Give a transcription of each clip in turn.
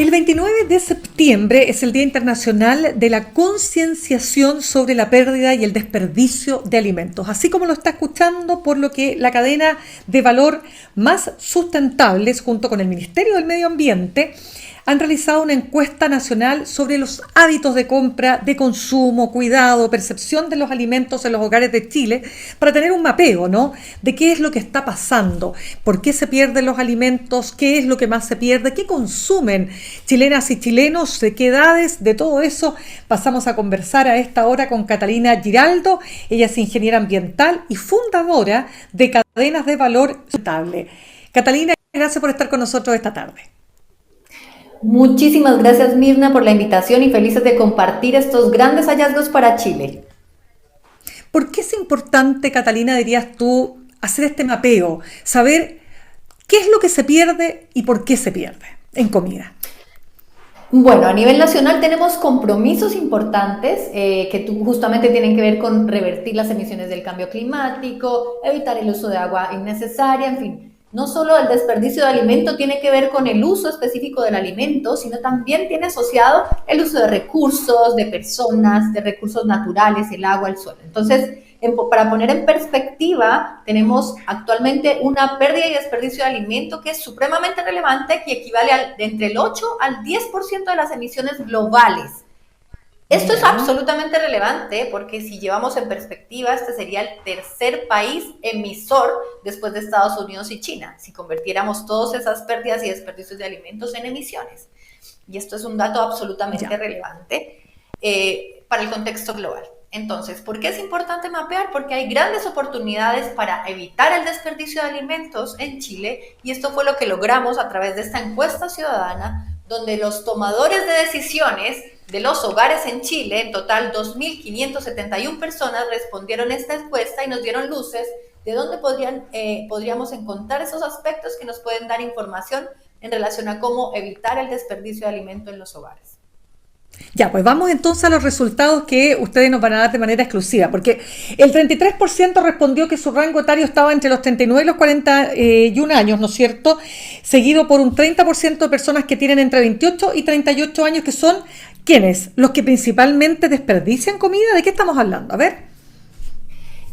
El 29 de septiembre es el Día Internacional de la Concienciación sobre la pérdida y el desperdicio de alimentos, así como lo está escuchando, por lo que la cadena de valor más sustentables, junto con el Ministerio del Medio Ambiente, han realizado una encuesta nacional sobre los hábitos de compra, de consumo, cuidado, percepción de los alimentos en los hogares de Chile, para tener un mapeo, ¿no? De qué es lo que está pasando, por qué se pierden los alimentos, qué es lo que más se pierde, qué consumen chilenas y chilenos, de qué edades, de todo eso pasamos a conversar a esta hora con Catalina Giraldo. Ella es ingeniera ambiental y fundadora de Cadenas de Valor Sustentable. Catalina, gracias por estar con nosotros esta tarde. Muchísimas gracias, Mirna, por la invitación y felices de compartir estos grandes hallazgos para Chile. ¿Por qué es importante, Catalina, dirías tú, hacer este mapeo? Saber qué es lo que se pierde y por qué se pierde en comida. Bueno, a nivel nacional tenemos compromisos importantes que justamente tienen que ver con revertir las emisiones del cambio climático, evitar el uso de agua innecesaria, en fin. No solo el desperdicio de alimento tiene que ver con el uso específico del alimento, sino también tiene asociado el uso de recursos, de personas, de recursos naturales, el agua, el suelo. Entonces, para poner en perspectiva, tenemos actualmente una pérdida y desperdicio de alimento que es supremamente relevante, que equivale de entre el 8 al 10% de las emisiones globales. Esto es absolutamente relevante porque si llevamos en perspectiva, este sería el tercer país emisor después de Estados Unidos y China, si convirtiéramos todas esas pérdidas y desperdicios de alimentos en emisiones. Y esto es un dato absolutamente relevante para el contexto global. Entonces, ¿por qué es importante mapear? Porque hay grandes oportunidades para evitar el desperdicio de alimentos en Chile, y esto fue lo que logramos a través de esta encuesta ciudadana, donde los tomadores de decisiones de los hogares en Chile, en total 2.571 personas respondieron a esta encuesta y nos dieron luces de dónde podríamos encontrar esos aspectos que nos pueden dar información en relación a cómo evitar el desperdicio de alimento en los hogares. Ya, pues vamos entonces a los resultados que ustedes nos van a dar de manera exclusiva, porque el 33% respondió que su rango etario estaba entre los 39 y los 41 años, ¿no es cierto? Seguido por un 30% de personas que tienen entre 28 y 38 años, que son, ¿quiénes? Los que principalmente desperdician comida. ¿De qué estamos hablando? A ver.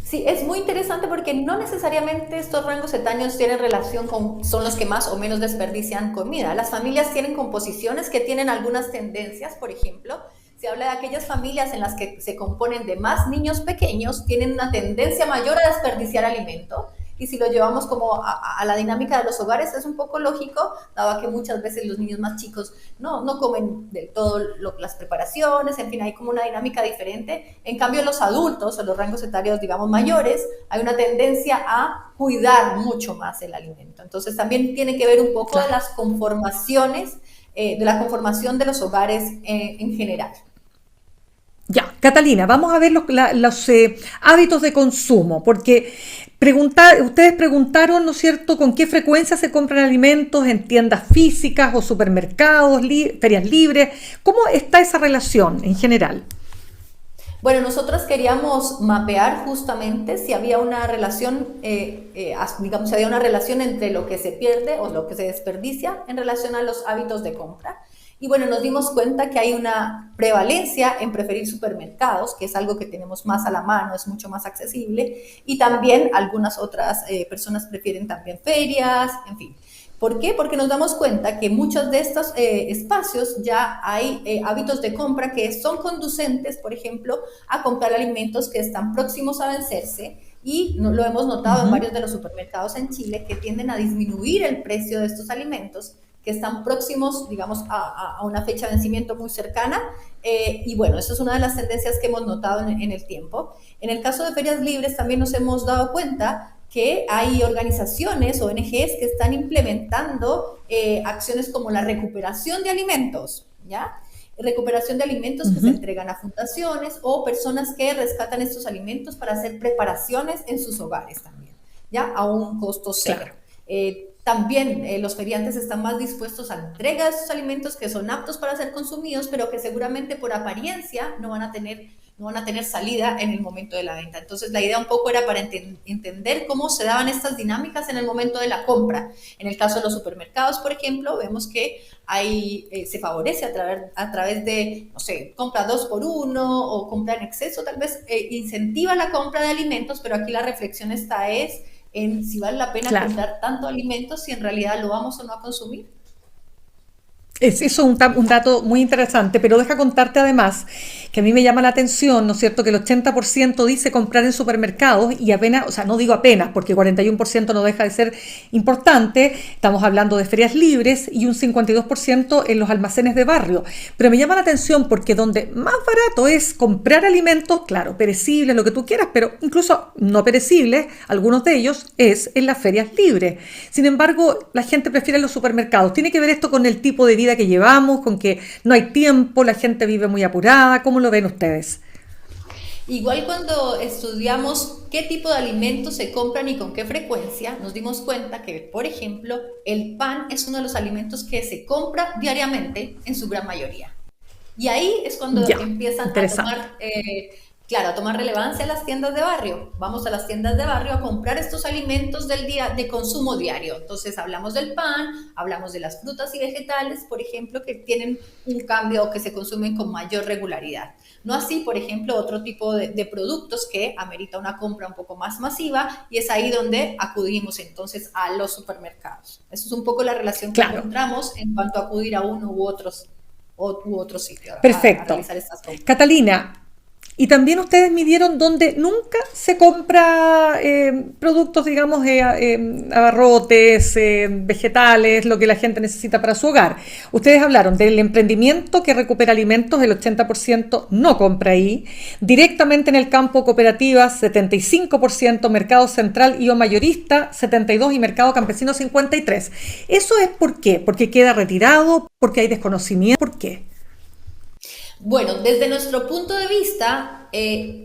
Sí, es muy interesante porque no necesariamente estos rangos etarios tienen relación con, son los que más o menos desperdician comida. Las familias tienen composiciones que tienen algunas tendencias, por ejemplo, se habla de aquellas familias en las que se componen de más niños pequeños, tienen una tendencia mayor a desperdiciar alimento. Y si lo llevamos como a la dinámica de los hogares, es un poco lógico, dado que muchas veces los niños más chicos no comen del todo las preparaciones, en fin, hay como una dinámica diferente. En cambio, los adultos o los rangos etarios, digamos, mayores, hay una tendencia a cuidar mucho más el alimento. Entonces, también tiene que ver un poco de las conformaciones, de la conformación de los hogares en general. Ya, Catalina, vamos a ver los hábitos de consumo, porque ustedes preguntaron, ¿no es cierto?, con qué frecuencia se compran alimentos en tiendas físicas o supermercados, ferias libres. ¿Cómo está esa relación en general? Bueno, nosotros queríamos mapear justamente si había una relación, digamos, si había una relación entre lo que se pierde o lo que se desperdicia en relación a los hábitos de compra. Y bueno, nos dimos cuenta que hay una prevalencia en preferir supermercados, que es algo que tenemos más a la mano, es mucho más accesible, y también algunas otras personas prefieren también ferias, en fin. ¿Por qué? Porque nos damos cuenta que muchos de estos espacios ya hay hábitos de compra que son conducentes, por ejemplo, a comprar alimentos que están próximos a vencerse, y lo hemos notado en varios de los supermercados en Chile, que tienden a disminuir el precio de estos alimentos que están próximos, digamos, a una fecha de vencimiento muy cercana. Y bueno, eso es una de las tendencias que hemos notado en el tiempo. En el caso de ferias libres también nos hemos dado cuenta que hay organizaciones, ONGs, que están implementando acciones como la recuperación de alimentos, ¿ya? Recuperación de alimentos que se entregan a fundaciones o personas que rescatan estos alimentos para hacer preparaciones en sus hogares también, ¿ya? A un costo cero. Claro. También los feriantes están más dispuestos a entrega de estos alimentos que son aptos para ser consumidos, pero que seguramente por apariencia no van a tener salida en el momento de la venta. Entonces la idea un poco era para entender cómo se daban estas dinámicas en el momento de la compra. En el caso de los supermercados, por ejemplo, vemos que se favorece a través de, no sé, compra 2 por 1 o compra en exceso, tal vez incentiva la compra de alimentos, pero aquí la reflexión es en si vale la pena Claro. comprar tanto alimentos, si en realidad lo vamos o no a consumir. Eso es un dato muy interesante, pero deja contarte además que a mí me llama la atención, ¿no es cierto?, que el 80% dice comprar en supermercados y apenas, o sea, no digo apenas, porque 41% no deja de ser importante, estamos hablando de ferias libres y un 52% en los almacenes de barrio. Pero me llama la atención porque donde más barato es comprar alimentos, claro, perecibles, lo que tú quieras, pero incluso no perecibles, algunos de ellos, es en las ferias libres. Sin embargo, la gente prefiere los supermercados. ¿Tiene que ver esto con el tipo de vida que llevamos, con que no hay tiempo, la gente vive muy apurada? ¿Cómo lo ven ustedes? Igual cuando estudiamos qué tipo de alimentos se compran y con qué frecuencia, nos dimos cuenta que, por ejemplo, el pan es uno de los alimentos que se compra diariamente en su gran mayoría. Y ahí es cuando Ya, empiezan a interesante. tomar, claro, a tomar relevancia las tiendas de barrio. Vamos a las tiendas de barrio a comprar estos alimentos del día de consumo diario. Entonces hablamos del pan, hablamos de las frutas y vegetales, por ejemplo, que tienen un cambio o que se consumen con mayor regularidad. No así, por ejemplo, otro tipo de productos que amerita una compra un poco más masiva y es ahí donde acudimos entonces a los supermercados. Eso es un poco la relación que Claro, encontramos en cuanto a acudir a uno u otro sitio a perfecto. realizar estas compras. Catalina, y también ustedes midieron donde nunca se compra productos, digamos, abarrotes, vegetales, lo que la gente necesita para su hogar. Ustedes hablaron del emprendimiento que recupera alimentos, el 80% no compra ahí. Directamente en el campo cooperativas, 75%, mercado central y o mayorista, 72% y mercado campesino, 53%. ¿Eso es por qué? ¿Porque queda retirado? ¿Porque hay desconocimiento? ¿Por qué? Bueno, desde nuestro punto de vista,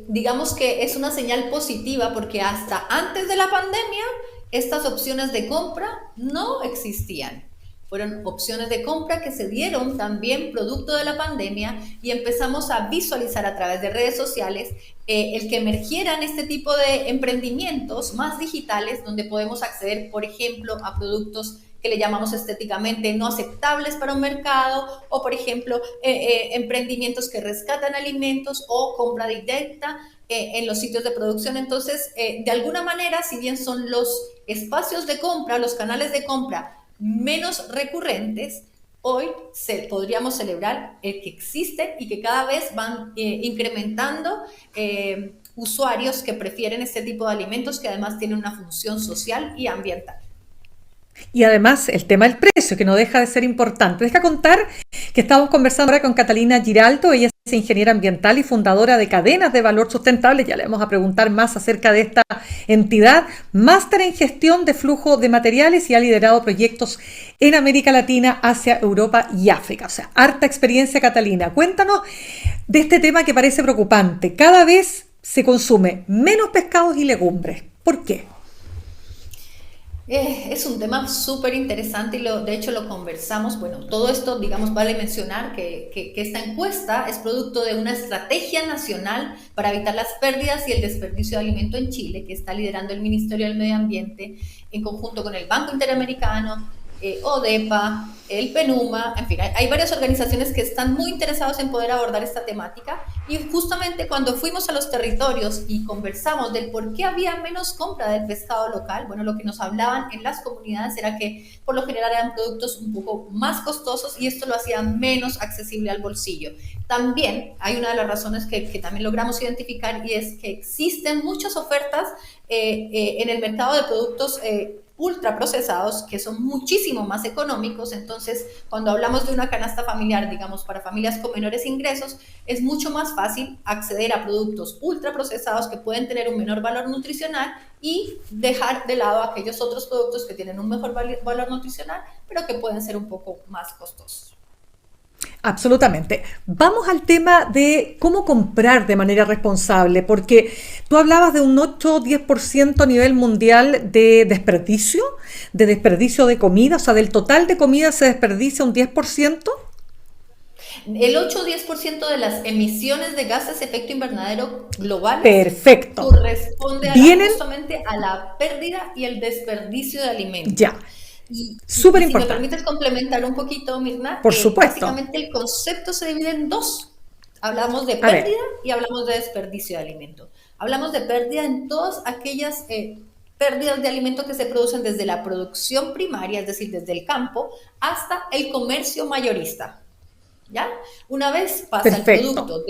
digamos que es una señal positiva porque hasta antes de la pandemia estas opciones de compra no existían. Fueron opciones de compra que se dieron también producto de la pandemia y empezamos a visualizar a través de redes sociales el que emergieran este tipo de emprendimientos más digitales donde podemos acceder, por ejemplo, a productos que le llamamos estéticamente no aceptables para un mercado, o por ejemplo, emprendimientos que rescatan alimentos o compra directa en los sitios de producción. Entonces, de alguna manera, si bien son los espacios de compra, los canales de compra menos recurrentes, hoy podríamos celebrar el que existen y que cada vez van incrementando usuarios que prefieren este tipo de alimentos que además tienen una función social y ambiental. Y además el tema del precio, que no deja de ser importante. Deja contar que estamos conversando ahora con Catalina Giraldo, ella es ingeniera ambiental y fundadora de Cadenas de Valor Sustentable, ya le vamos a preguntar más acerca de esta entidad, máster en gestión de flujo de materiales y ha liderado proyectos en América Latina, Asia, Europa y África. O sea, harta experiencia, Catalina. Cuéntanos de este tema que parece preocupante. Cada vez se consume menos pescados y legumbres. ¿Por qué? Es un tema súper interesante y de hecho lo conversamos. Bueno, todo esto, digamos, vale mencionar que esta encuesta es producto de una estrategia nacional para evitar las pérdidas y el desperdicio de alimento en Chile, que está liderando el Ministerio del Medio Ambiente en conjunto con el Banco Interamericano, ODEPA, el PENUMA, en fin, hay varias organizaciones que están muy interesados en poder abordar esta temática y justamente cuando fuimos a los territorios y conversamos del por qué había menos compra del pescado local, bueno, lo que nos hablaban en las comunidades era que por lo general eran productos un poco más costosos y esto lo hacía menos accesible al bolsillo. También hay una de las razones que también logramos identificar y es que existen muchas ofertas en el mercado de productos ultraprocesados que son muchísimo más económicos. Entonces, cuando hablamos de una canasta familiar, digamos, para familias con menores ingresos, es mucho más fácil acceder a productos ultraprocesados que pueden tener un menor valor nutricional y dejar de lado aquellos otros productos que tienen un mejor valor nutricional, pero que pueden ser un poco más costosos. Absolutamente. Vamos al tema de cómo comprar de manera responsable, porque tú hablabas de un 8 o 10% a nivel mundial de desperdicio de comida, o sea, del total de comida se desperdicia un 10%. El 8 o 10% de las emisiones de gases de efecto invernadero globales Perfecto. corresponde Vienen justamente a la pérdida y el desperdicio de ya. alimento. Y Súper si me importante. permites complementar un poquito, Mirna, Por supuesto. básicamente el concepto se divide en dos. Hablamos de A ver, pérdida y hablamos de desperdicio de alimento. Hablamos de pérdida en todas aquellas pérdidas de alimento que se producen desde la producción primaria, es decir, desde el campo, hasta el comercio mayorista. ¿Ya? Una vez pasa el perfecto. producto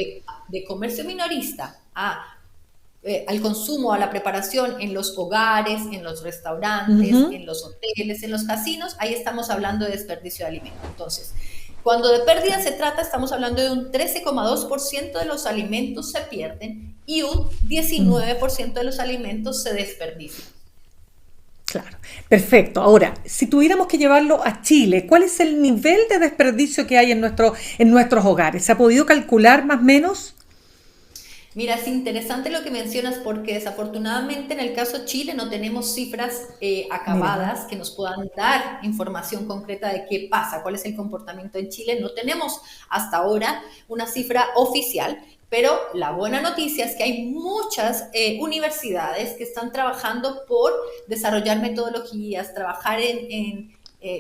de comercio minorista al consumo, a la preparación en los hogares, en los restaurantes, Ujú. en los hoteles, en los casinos, ahí estamos hablando de desperdicio de alimentos. Entonces, cuando de pérdida se trata, estamos hablando de un 13,2% de los alimentos se pierden y un 19% de los alimentos se desperdician. Claro, perfecto. Ahora, si tuviéramos que llevarlo a Chile, ¿cuál es el nivel de desperdicio que hay en nuestros hogares? ¿Se ha podido calcular más o menos? Mira, es interesante lo que mencionas porque desafortunadamente en el caso de Chile no tenemos cifras Mira, acabadas que nos puedan dar información concreta de qué pasa, cuál es el comportamiento en Chile. No tenemos hasta ahora una cifra oficial, pero la buena noticia es que hay muchas universidades que están trabajando por desarrollar metodologías, trabajar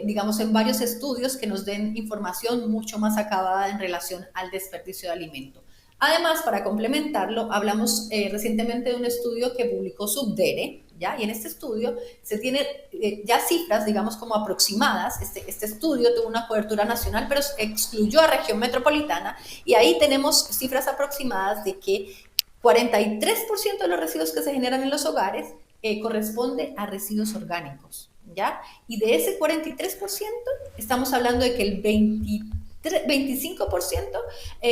digamos, en varios estudios que nos den información mucho más acabada en relación al desperdicio de alimentos. Además, para complementarlo, hablamos recientemente de un estudio que publicó Subdere, ¿ya? Y en este estudio se tiene ya cifras, digamos, como aproximadas. Este estudio tuvo una cobertura nacional, pero excluyó a región metropolitana, y ahí tenemos cifras aproximadas de que 43% de los residuos que se generan en los hogares corresponde a residuos orgánicos, ¿ya? Y de ese 43%, estamos hablando de que el 25%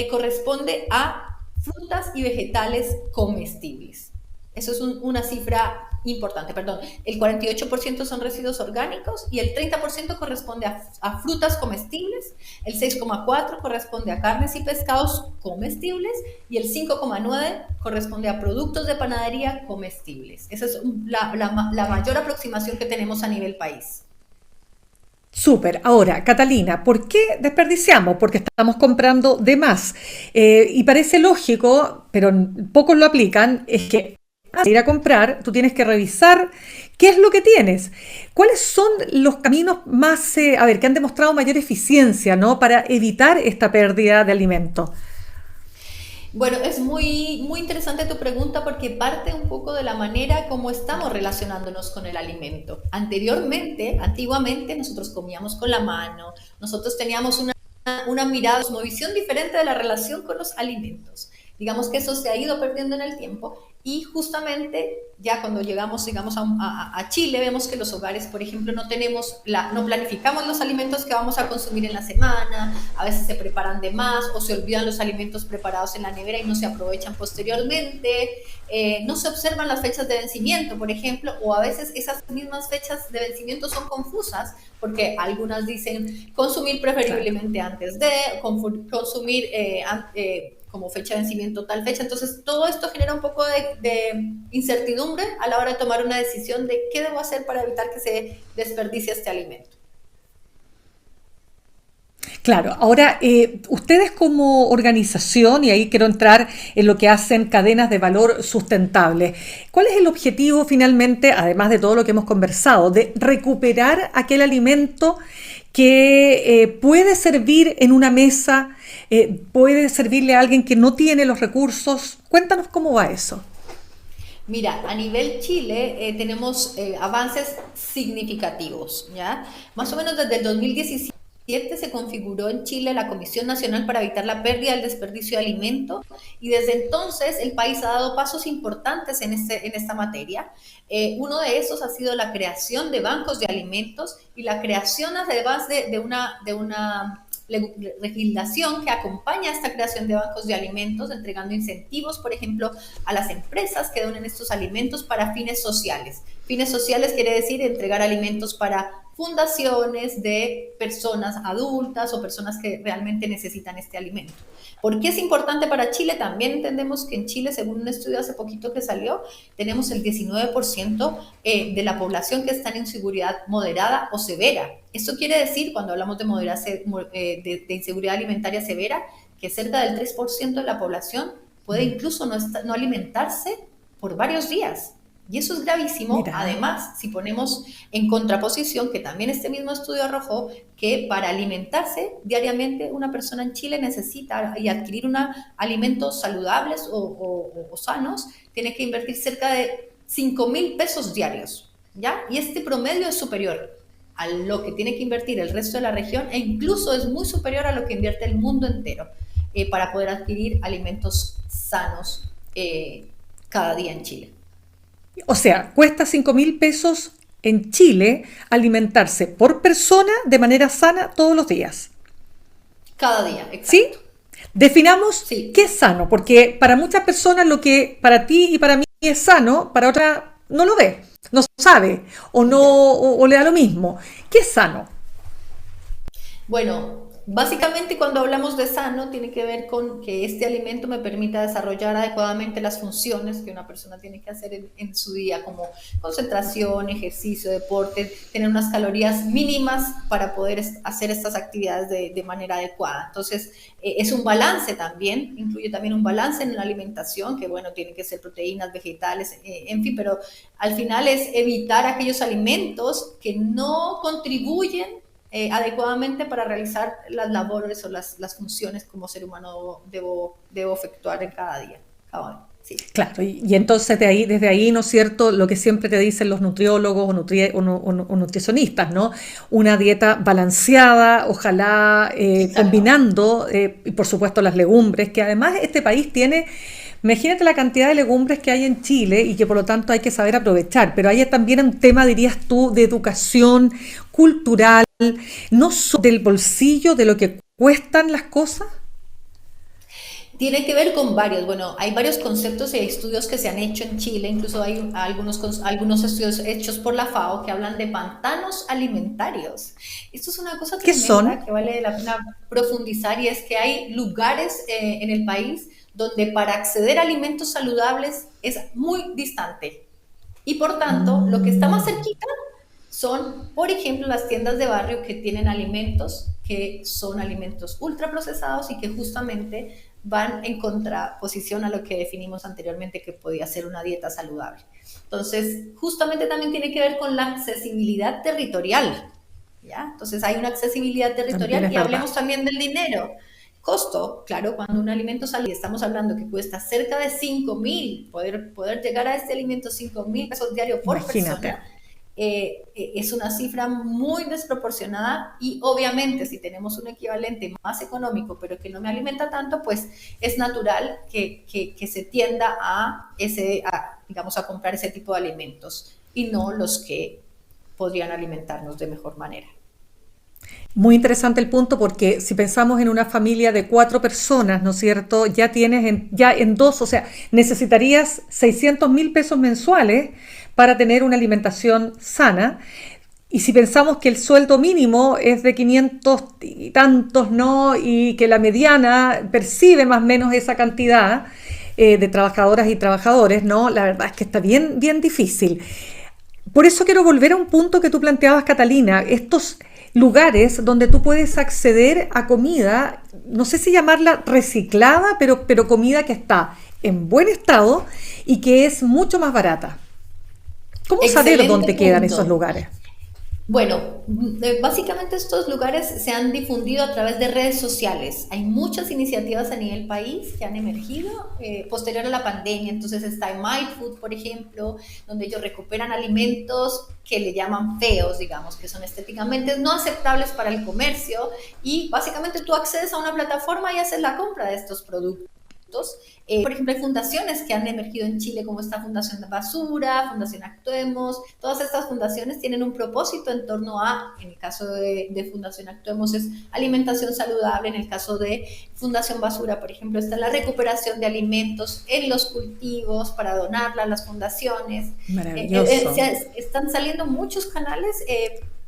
corresponde a frutas y vegetales comestibles. Eso es una cifra importante, perdón. El 48% son residuos orgánicos y el 30% corresponde a frutas comestibles, el 6,4% corresponde a carnes y pescados comestibles y el 5,9% corresponde a productos de panadería comestibles. Esa es la mayor aproximación que tenemos a nivel país. súper. Ahora, Catalina, ¿por qué desperdiciamos? Porque estamos comprando de más. Y parece lógico, pero pocos lo aplican, es que antes de ir a comprar, tú tienes que revisar qué es lo que tienes. ¿Cuáles son los caminos más, a ver, que han demostrado mayor eficiencia, ¿no? Para evitar esta pérdida de alimentos? Bueno, es muy interesante tu pregunta porque parte un poco de la manera como estamos relacionándonos con el alimento. Antiguamente, nosotros comíamos con la mano, nosotros teníamos una mirada, una visión diferente de la relación con los alimentos. Digamos que eso se ha ido perdiendo en el tiempo y justamente ya cuando llegamos, digamos, a Chile, vemos que los hogares, por ejemplo, no planificamos los alimentos que vamos a consumir en la semana, a veces se preparan de más o se olvidan los alimentos preparados en la nevera y no se aprovechan posteriormente, no se observan las fechas de vencimiento, por ejemplo, o a veces esas mismas fechas de vencimiento son confusas porque algunas dicen consumir Claro. preferiblemente antes de, consumir como fecha de vencimiento tal fecha. Entonces, todo esto genera un poco de incertidumbre a la hora de tomar una decisión de qué debo hacer para evitar que se desperdicie este alimento. Claro, ahora ustedes como organización, y ahí quiero entrar en lo que hacen cadenas de valor sustentable, ¿cuál es el objetivo finalmente, además de todo lo que hemos conversado, de recuperar aquel alimento que puede servir en una mesa, puede servirle a alguien que no tiene los recursos? Cuéntanos cómo va eso. Mira, a nivel Chile tenemos avances significativos, ¿ya? Más o menos desde el 2017 se configuró en Chile la Comisión Nacional para Evitar la Pérdida y el Desperdicio de Alimentos y desde entonces el país ha dado pasos importantes en esta materia. Uno de esos ha sido la creación de bancos de alimentos y la creación además de una legislación que acompaña a esta creación de bancos de alimentos, entregando incentivos, por ejemplo, a las empresas que donen estos alimentos para fines sociales. Fines sociales quiere decir entregar alimentos para fundaciones de personas adultas o personas que realmente necesitan este alimento. ¿Por qué es importante para Chile? También entendemos que en Chile, según un estudio hace poquito que salió, tenemos el 19% de la población que está en inseguridad moderada o severa. Esto quiere decir, cuando hablamos de, de inseguridad alimentaria severa, que cerca del 3% de la población puede incluso no alimentarse por varios días. Y eso es gravísimo. Mira. Además, si ponemos en contraposición, que también este mismo estudio arrojó, que para alimentarse diariamente una persona en Chile necesita y adquirir alimentos saludables o sanos, tiene que invertir cerca de 5.000 pesos diarios, ¿ya? Y este promedio es superior a lo que tiene que invertir el resto de la región e incluso es muy superior a lo que invierte el mundo entero para poder adquirir alimentos sanos cada día en Chile. O sea, cuesta 5.000 pesos en Chile alimentarse por persona de manera sana todos los días. Cada día, exacto. ¿Sí? Definamos sí. qué es sano, porque para muchas personas lo que para ti y para mí es sano, para otra no lo ve, no sabe o no o le da lo mismo. ¿Qué es sano? Bueno, básicamente cuando hablamos de sano tiene que ver con que este alimento me permita desarrollar adecuadamente las funciones que una persona tiene que hacer en su día, como concentración, ejercicio, deporte, tener unas calorías mínimas para poder hacer estas actividades de manera adecuada. Entonces, es un balance también, incluye también un balance en la alimentación, que bueno, tiene que ser proteínas, vegetales, en fin, pero al final es evitar aquellos alimentos que no contribuyen adecuadamente para realizar las labores o las funciones como ser humano debo efectuar en cada día. Sí. Claro, y entonces desde ahí, ¿no es cierto?, lo que siempre te dicen los nutriólogos o nutricionistas, ¿no? Una dieta balanceada, ojalá combinando, y por supuesto las legumbres, que además este país tiene... Imagínate la cantidad de legumbres que hay en Chile y que por lo tanto hay que saber aprovechar, pero hay también un tema, dirías tú, de educación cultural, no solo del bolsillo, de lo que cuestan las cosas. Tiene que ver con varios, bueno, hay varios conceptos y estudios que se han hecho en Chile, incluso hay algunos estudios hechos por la FAO que hablan de pantanos alimentarios. Esto es una cosa tremenda que vale la pena profundizar y es que hay lugares en el país donde para acceder a alimentos saludables es muy distante. Y por tanto, lo que está más cerquita son, por ejemplo, las tiendas de barrio que tienen alimentos que son alimentos ultraprocesados y que justamente van en contraposición a lo que definimos anteriormente que podía ser una dieta saludable. Entonces, justamente también tiene que ver con la accesibilidad territorial, ¿ya? Entonces, hay una accesibilidad territorial y hablemos también del dinero. Costo, claro, cuando un alimento sale, estamos hablando que cuesta cerca de 5.000, poder llegar a este alimento 5.000 pesos diarios por persona, es una cifra muy desproporcionada y obviamente si tenemos un equivalente más económico pero que no me alimenta tanto, pues es natural que se tienda digamos, a comprar ese tipo de alimentos y no los que podrían alimentarnos de mejor manera. Muy interesante el punto porque si pensamos en una familia de 4 personas, ¿no es cierto? Ya tienes ya en 2, o sea, necesitarías 600.000 pesos mensuales para tener una alimentación sana. Y si pensamos que el sueldo mínimo es de 500 y tantos, ¿no? Y que la mediana percibe más o menos esa cantidad de trabajadoras y trabajadores, ¿no? La verdad es que está bien, bien difícil. Por eso quiero volver a un punto que tú planteabas, Catalina, estos lugares donde tú puedes acceder a comida, no sé si llamarla reciclada, pero comida que está en buen estado y que es mucho más barata. ¿Cómo saber dónde quedan esos lugares? Bueno, básicamente estos lugares se han difundido a través de redes sociales. Hay muchas iniciativas a nivel país que han emergido posterior a la pandemia. Entonces está MyFood, por ejemplo, donde ellos recuperan alimentos que le llaman feos, digamos, que son estéticamente no aceptables para el comercio y básicamente tú accedes a una plataforma y haces la compra de estos productos. Por ejemplo, hay fundaciones que han emergido en Chile como esta Fundación de Basura, Fundación Actuemos. Todas estas fundaciones tienen un propósito en torno a, en el caso de Fundación Actuemos es alimentación saludable, en el caso de Fundación Basura, por ejemplo, está la recuperación de alimentos en los cultivos para donarla a las fundaciones. Maravilloso. Están saliendo muchos canales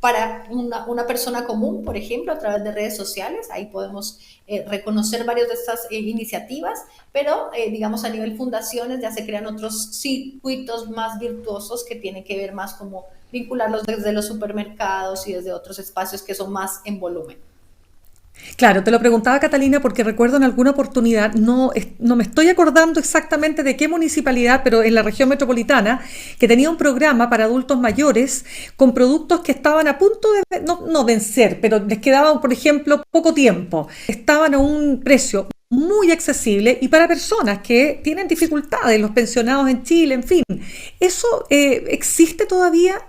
para una persona común, por ejemplo, a través de redes sociales. Ahí podemos reconocer varias de estas iniciativas, pero digamos a nivel fundaciones ya se crean otros circuitos más virtuosos que tienen que ver más como vincularlos desde los supermercados y desde otros espacios que son más en volumen. Claro, te lo preguntaba Catalina porque recuerdo en alguna oportunidad, no me estoy acordando exactamente de qué municipalidad, pero en la región metropolitana, que tenía un programa para adultos mayores con productos que estaban a punto de, no vencer, pero les quedaba, por ejemplo, poco tiempo. Estaban a un precio muy accesible y para personas que tienen dificultades, los pensionados en Chile, en fin. ¿Eso existe todavía?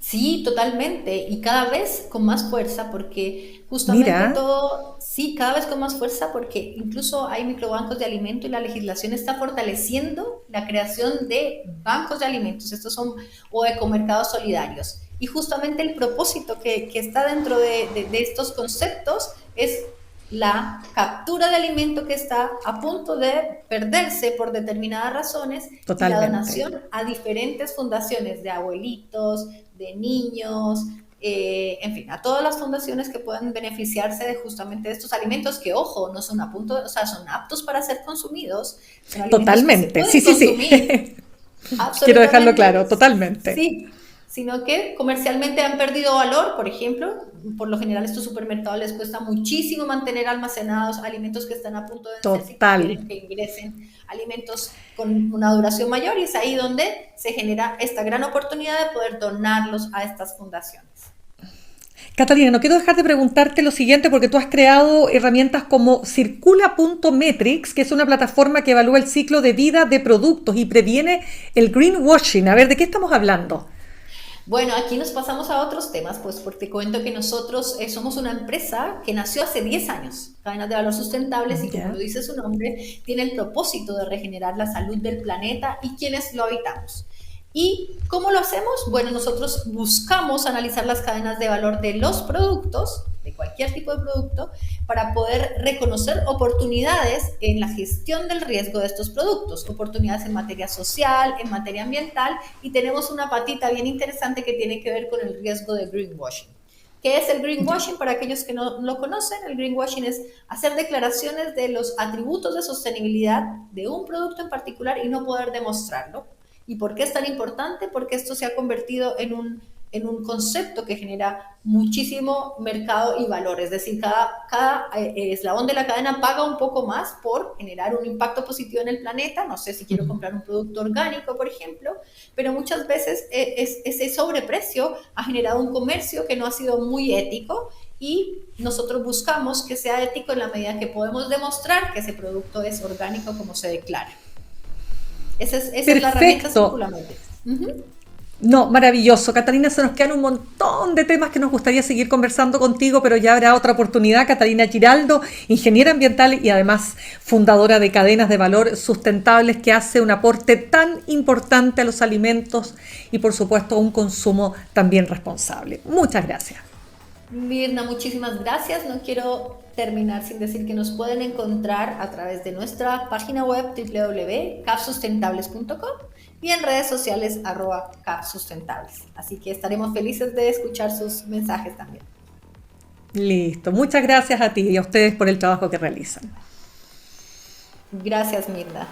Sí, totalmente. Y cada vez con más fuerza porque justamente Mira, todo, sí, cada vez con más fuerza porque incluso hay microbancos de alimento y la legislación está fortaleciendo la creación de bancos de alimentos. Estos son o ecomercados solidarios. Y justamente el propósito que está dentro de estos conceptos es la captura de alimento que está a punto de perderse por determinadas razones y la totalmente. donación a diferentes fundaciones de abuelitos, de niños, en fin, a todas las fundaciones que puedan beneficiarse de justamente de estos alimentos que, ojo, no son a punto, o sea, son aptos para ser consumidos, son alimentos que se Totalmente. Sí, pueden sí, sí. consumir. Quiero dejarlo Absolutamente, claro, totalmente. sí, sino que comercialmente han perdido valor, por ejemplo, por lo general estos supermercados les cuesta muchísimo mantener almacenados alimentos que están a punto de vencerse y que Total. quieren que ingresen alimentos con una duración mayor y es ahí donde se genera esta gran oportunidad de poder donarlos a estas fundaciones. Catalina, no quiero dejar de preguntarte lo siguiente porque tú has creado herramientas como Circula.metrics, que es una plataforma que evalúa el ciclo de vida de productos y previene el greenwashing. A ver, ¿de qué estamos hablando? Bueno, aquí nos pasamos a otros temas, pues porque te cuento que nosotros somos una empresa que nació hace 10 años, Cadenas de Valor Sustentables, y como lo Ya. dice su nombre, tiene el propósito de regenerar la salud del planeta y quienes lo habitamos. ¿Y cómo lo hacemos? Bueno, nosotros buscamos analizar las cadenas de valor de los productos, de cualquier tipo de producto, para poder reconocer oportunidades en la gestión del riesgo de estos productos, oportunidades en materia social, en materia ambiental, y tenemos una patita bien interesante que tiene que ver con el riesgo de greenwashing. ¿Qué es el Ya. greenwashing? Para aquellos que no lo conocen, el greenwashing es hacer declaraciones de los atributos de sostenibilidad de un producto en particular y no poder demostrarlo. ¿Y por qué es tan importante? Porque esto se ha convertido en un concepto que genera muchísimo mercado y valor. Es decir, cada eslabón de la cadena paga un poco más por generar un impacto positivo en el planeta. No sé si quiero comprar un producto orgánico, por ejemplo, pero muchas veces ese sobreprecio ha generado un comercio que no ha sido muy ético y nosotros buscamos que sea ético en la medida que podemos demostrar que ese producto es orgánico como se declara. Esa es la herramienta Perfecto. Circulamente. Uh-huh. No, maravilloso. Catalina, se nos quedan un montón de temas que nos gustaría seguir conversando contigo, pero ya habrá otra oportunidad. Catalina Giraldo, ingeniera ambiental y además fundadora de cadenas de valor sustentables que hace un aporte tan importante a los alimentos y por supuesto un consumo también responsable. Muchas gracias. Mirna, muchísimas gracias. No quiero terminar sin decir que nos pueden encontrar a través de nuestra página web www.capsustentables.com y en redes sociales @capsustentables. Así que estaremos felices de escuchar sus mensajes también. Listo. Muchas gracias a ti y a ustedes por el trabajo que realizan. Gracias, Mirna.